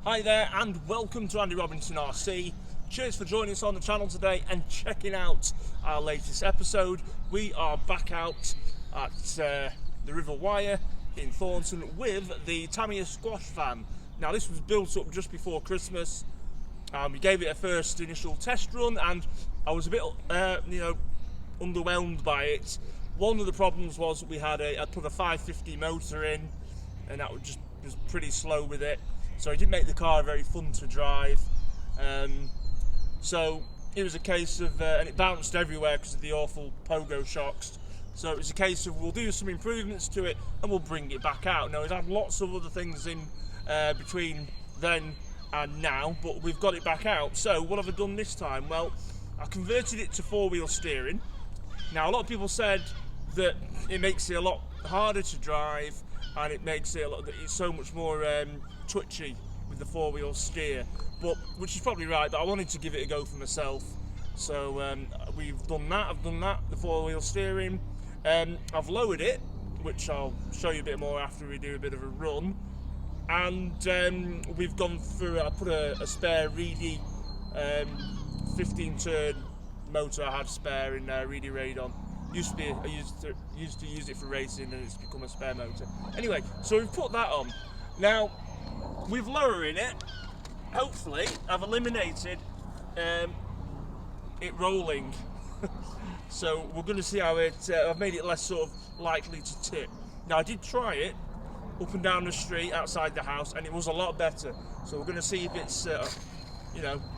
Hi there and welcome to Andy Robinson RC. Cheers for joining us on the channel today and checking out our latest episode. We are back out at the River Wyre in Thornton with the Tamiya Squash van. Now this was built up just before Christmas. We gave it a first initial test run and I was a bit underwhelmed by it. One of the problems was we had I put a 550 motor in and that was pretty slow with it. So it didn't make the car very fun to drive. So it was a case of, and it bounced everywhere because of the awful pogo shocks. So it was a case of we'll do some improvements to it and we'll bring it back out. Now we've had lots of other things in between then and now, but we've got it back out. So what have I done this time? Well, I converted it to four-wheel steering. Now a lot of people said that it makes it a lot harder to drive and it makes it it's so much more twitchy with the four-wheel steer, which is probably right, but I wanted to give it a go for myself. So I've done that, the four-wheel steering. I've lowered it, which I'll show you a bit more after we do a bit of a run. And we've gone through, I put a spare Reedy 15-turn motor I had spare in Reedy Radon. I used to use it for racing and it's become a spare motor. Anyway, so we've put that on. Now, with lowering it, hopefully I've eliminated it rolling. So we're going to see how I've made it less sort of likely to tip. Now I did try it up and down the street outside the house and it was a lot better. So we're going to see if it's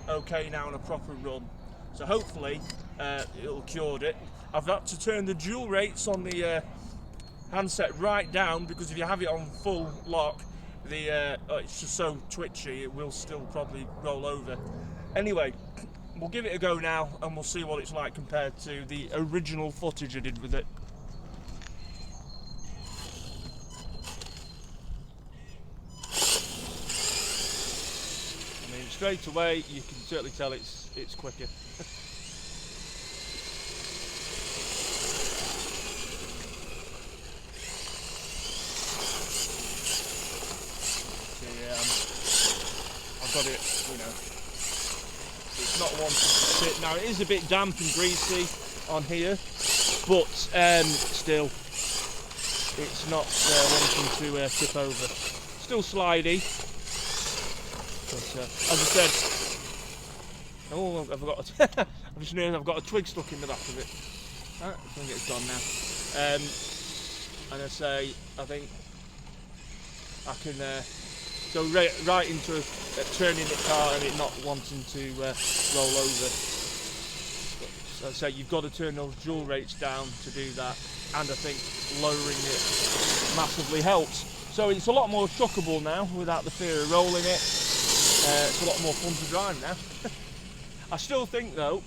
okay now on a proper run. So hopefully it'll cured it. I've had to turn the dual rates on the handset right down because if you have it on full lock, it's just so twitchy it will still probably roll over. Anyway, we'll give it a go now and we'll see what it's like compared to the original footage I did with it. I mean, straight away you can certainly tell it's quicker. I've got it, it's not wanting to sit. Now it is a bit damp and greasy on here, but still it's not wanting to tip over. Still slidey, but as I said, oh I've got I've just noticed I've got a twig stuck in the back of it. I think it's gone now. And I say, I think I can go right into turning the car and it not wanting to roll over. But, so you've got to turn those dual rates down to do that, and I think lowering it massively helps. So it's a lot more chuckable now without the fear of rolling it. It's a lot more fun to drive now. I still think though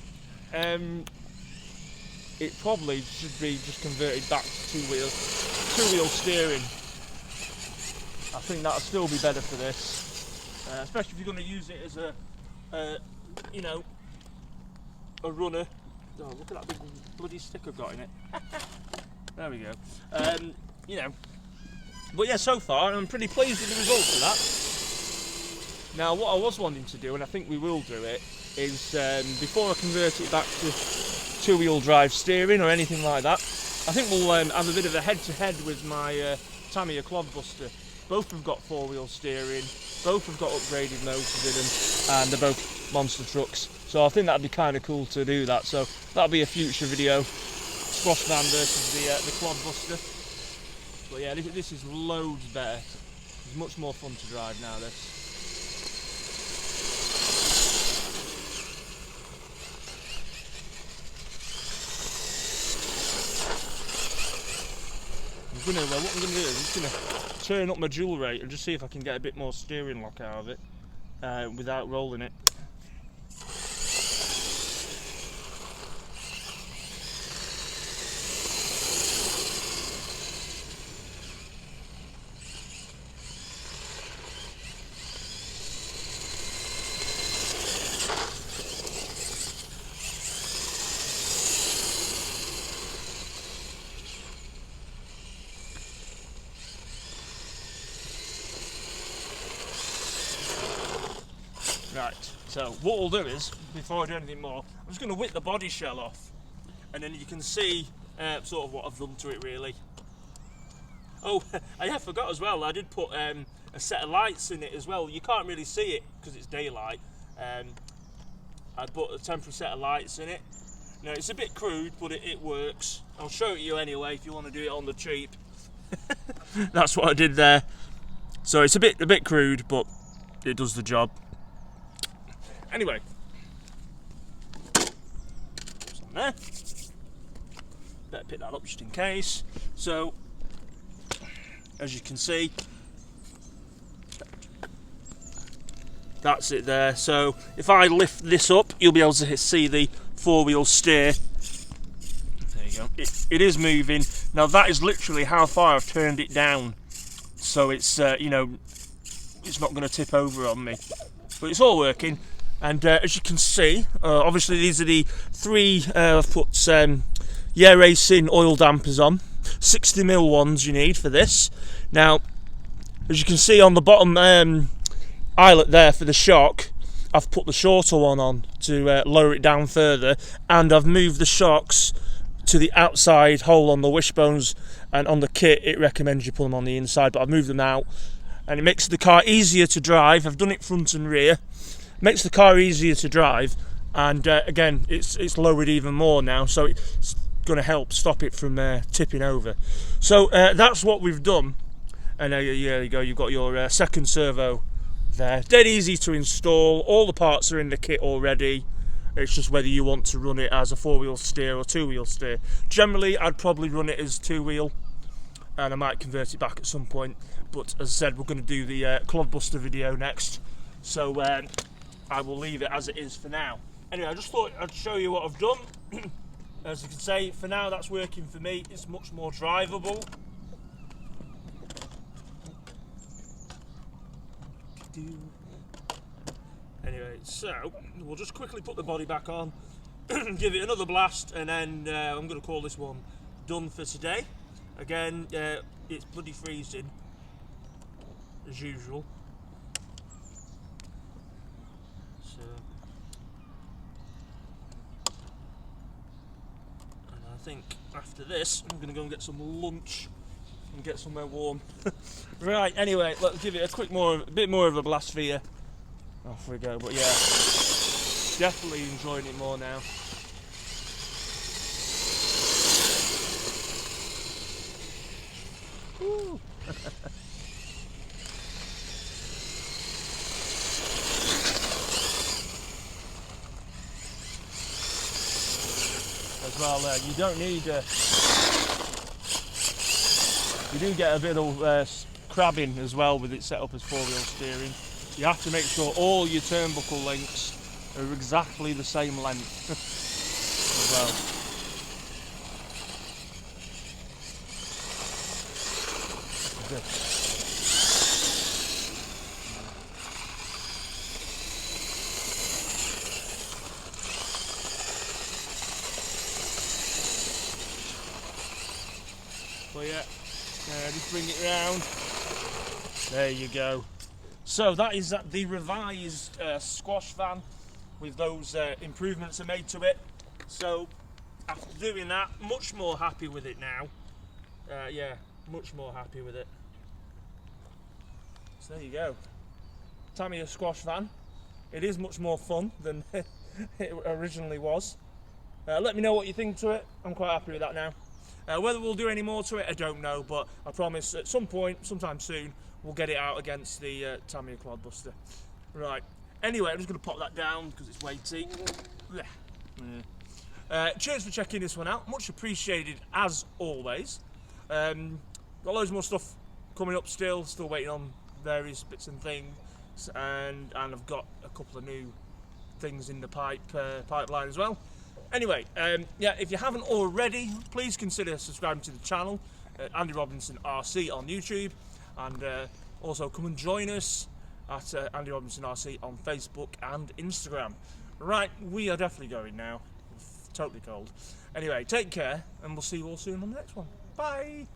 it probably should be just converted back to two-wheel steering. I think that'll still be better for this, especially if you're going to use it as a runner. Oh, look at that big bloody stick I've got in it. There we go. But yeah, so far I'm pretty pleased with the results of that. Now, what I was wanting to do, and I think we will do it, is before I convert it back to two-wheel drive steering or anything like that, I think we'll have a bit of a head-to-head with my Tamiya Cleveleys. Both have got four-wheel steering, both have got upgraded motors in them, and they're both monster trucks. So I think that'd be kind of cool to do that. So that'll be a future video, Squash van versus the Cleveleys. But yeah, this is loads better. It's much more fun to drive now, this. What I'm going to do is I'm just going to turn up my dual rate and just see if I can get a bit more steering lock out of it without rolling it. Right, so what we'll do is, before I do anything more, I'm just going to whip the body shell off, and then you can see sort of what I've done to it really. Oh, I forgot as well, I did put a set of lights in it as well. You can't really see it because it's daylight. I put a temporary set of lights in it. Now it's a bit crude, but it works. I'll show it you anyway if you want to do it on the cheap. That's what I did there. So it's a bit crude, but it does the job. Anyway, it's on there. Better pick that up just in case. So, as you can see, that's it there. So if I lift this up, you'll be able to see the four-wheel steer. There you go. It is moving. Now that is literally how far I've turned it down. So it's you know, it's not going to tip over on me. But it's all working. And as you can see, obviously these are the three I've put Yeah Racing oil dampers on. 60mm ones you need for this. Now, as you can see on the bottom eyelet there for the shock, I've put the shorter one on to lower it down further, and I've moved the shocks to the outside hole on the wishbones, and on the kit it recommends you put them on the inside, but I've moved them out, and it makes the car easier to drive. I've done it front and rear, makes the car easier to drive, and again it's lowered even more now, so it's going to help stop it from tipping over. So that's what we've done, and there you go, you've got your second servo there. Dead easy to install, all the parts are in the kit already. It's just whether you want to run it as a four-wheel steer or two-wheel steer. Generally I'd probably run it as two-wheel, and I might convert it back at some point, but as I said, we're going to do the Clodbuster video next, so I will leave it as it is for now. Anyway, I just thought I'd show you what I've done. As you can say, for now that's working for me. It's much more drivable. Anyway, so we'll just quickly put the body back on, give it another blast, and then I'm going to call this one done for today. Again, it's bloody freezing as usual. So, and I think after this I'm going to go and get some lunch and get somewhere warm. Right, anyway, let's give it a bit more of a blast for you. Off we go, but yeah, definitely enjoying it more now. Woo. As well, you don't need you do get a bit of crabbing as well with it set up as four-wheel steering. You have to make sure all your turnbuckle links are exactly the same length as well. Good. But yeah, just bring it round. There you go. So that is the revised squash van with those improvements are made to it. So after doing that, much more happy with it now. Yeah, much more happy with it. So there you go. Tamiya Squash van. It is much more fun than it originally was. Let me know what you think to it. I'm quite happy with that now. Whether we'll do any more to it, I don't know, but I promise at some point, sometime soon, we'll get it out against the Tamiya Clodbuster. Right, anyway, I'm just going to pop that down because it's weighty. Cheers for checking this one out, much appreciated as always. Got loads more stuff coming up still waiting on various bits and things, and I've got a couple of new things in the pipeline as well. Anyway, yeah, if you haven't already, please consider subscribing to the channel, Andy Robinson RC on YouTube, and also come and join us at Andy Robinson RC on Facebook and Instagram. Right, we are definitely going now. It's totally cold. Anyway, take care, and we'll see you all soon on the next one. Bye!